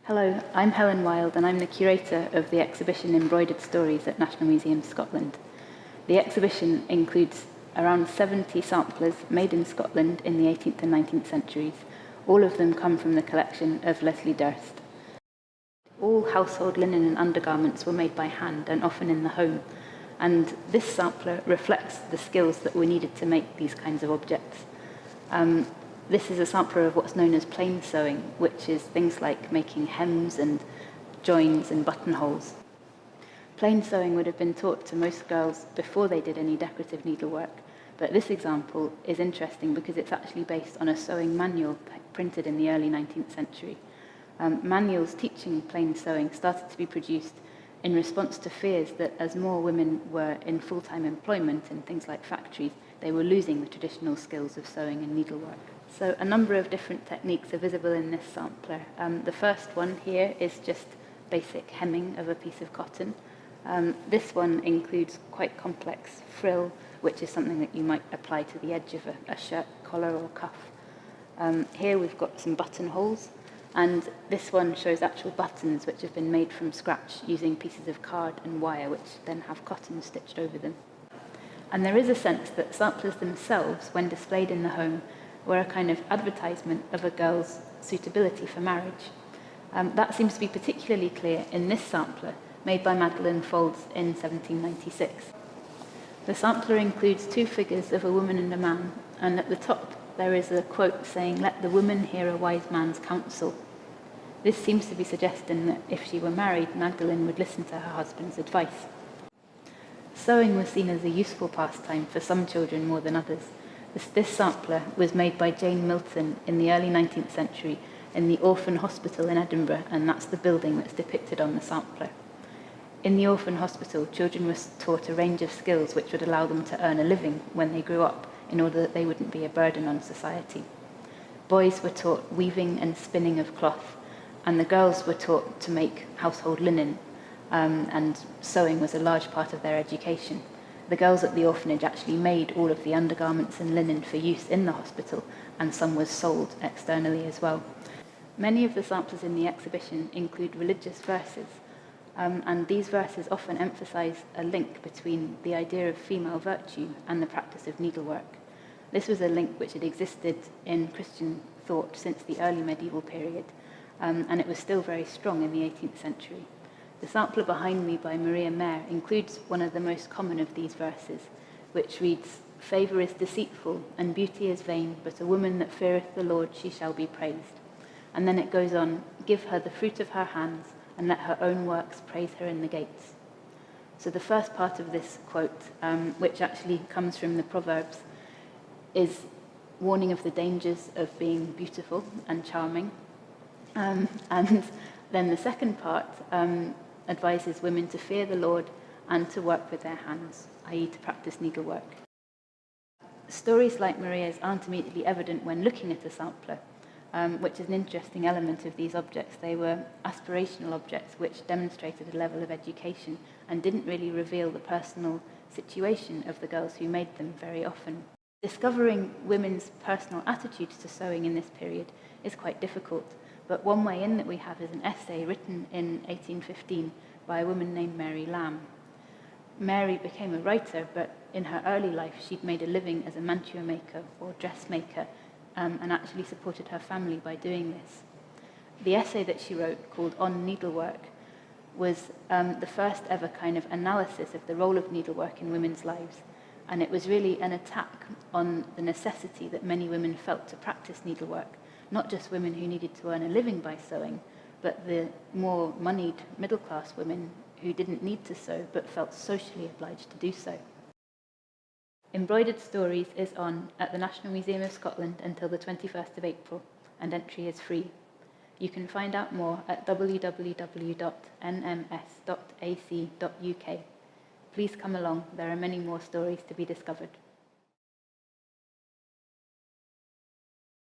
Hello, I'm Helen Wyld and I'm the curator of the exhibition Embroidered Stories at National Museum Scotland. The exhibition includes around 70 samplers made in Scotland in the 18th and 19th centuries. All of them come from the collection of Leslie Durst. All household linen and undergarments were made by hand and often in the home. And this sampler reflects the skills that were needed to make these kinds of objects. This is a sampler of what's known as plain sewing, which is things like making hems and joins and buttonholes. Plain sewing would have been taught to most girls before they did any decorative needlework, but this example is interesting because it's actually based on a sewing manual printed in the early 19th century. Manuals teaching plain sewing started to be produced in response to fears that as more women were in full-time employment in things like factories, they were losing the traditional skills of sewing and needlework. So a number of different techniques are visible in this sampler. The first one here is just basic hemming of a piece of cotton. This one includes quite complex frill, which is something that you might apply to the edge of a shirt collar or cuff. Here we've got some buttonholes, and this one shows actual buttons which have been made from scratch using pieces of card and wire, which then have cotton stitched over them. And there is a sense that samplers themselves, when displayed in the home, were a kind of advertisement of a girl's suitability for marriage. That seems to be particularly clear in this sampler, made by Magdalen Folds in 1796. The sampler includes two figures of a woman and a man, and at the top there is a quote saying, "Let the woman hear a wise man's counsel." This seems to be suggesting that if she were married, Magdalen would listen to her husband's advice. Sewing was seen as a useful pastime for some children more than others. This sampler was made by Jane Milton in the early 19th century in the Orphan Hospital in Edinburgh, and that's the building that's depicted on the sampler. In the Orphan Hospital, children were taught a range of skills which would allow them to earn a living when they grew up in order that they wouldn't be a burden on society. Boys were taught weaving and spinning of cloth, and the girls were taught to make household linen, and sewing was a large part of their education. The girls at the orphanage actually made all of the undergarments and linen for use in the hospital, and some was sold externally as well. Many of the samplers in the exhibition include religious verses, and these verses often emphasize a link between the idea of female virtue and the practice of needlework. This was a link which had existed in Christian thought since the early medieval period, and it was still very strong in the 18th century. The sampler behind me by Maria Mayer includes one of the most common of these verses, which reads, "Favour is deceitful, and beauty is vain, but a woman that feareth the Lord, she shall be praised." And then it goes on, "Give her the fruit of her hands, and let her own works praise her in the gates." So the first part of this quote, which actually comes from the Proverbs, is warning of the dangers of being beautiful and charming. And then the second part advises women to fear the Lord and to work with their hands, i.e. to practice needlework. Stories like Maria's aren't immediately evident when looking at a sampler, which is an interesting element of these objects. They were aspirational objects which demonstrated a level of education and didn't really reveal the personal situation of the girls who made them very often. Discovering women's personal attitudes to sewing in this period is quite difficult, but one way in that we have is an essay written in 1815 by a woman named Mary Lamb. Mary became a writer, but in her early life she'd made a living as a mantua maker or dressmaker, and actually supported her family by doing this. The essay that she wrote, called On Needlework, was the first ever kind of analysis of the role of needlework in women's lives, and it was really an attack on the necessity that many women felt to practice needlework, not just women who needed to earn a living by sewing, but the more moneyed middle-class women who didn't need to sew but felt socially obliged to do so. Embroidered Stories is on at the National Museum of Scotland until the 21st of April, and entry is free. You can find out more at www.nms.ac.uk. Please come along, there are many more stories to be discovered.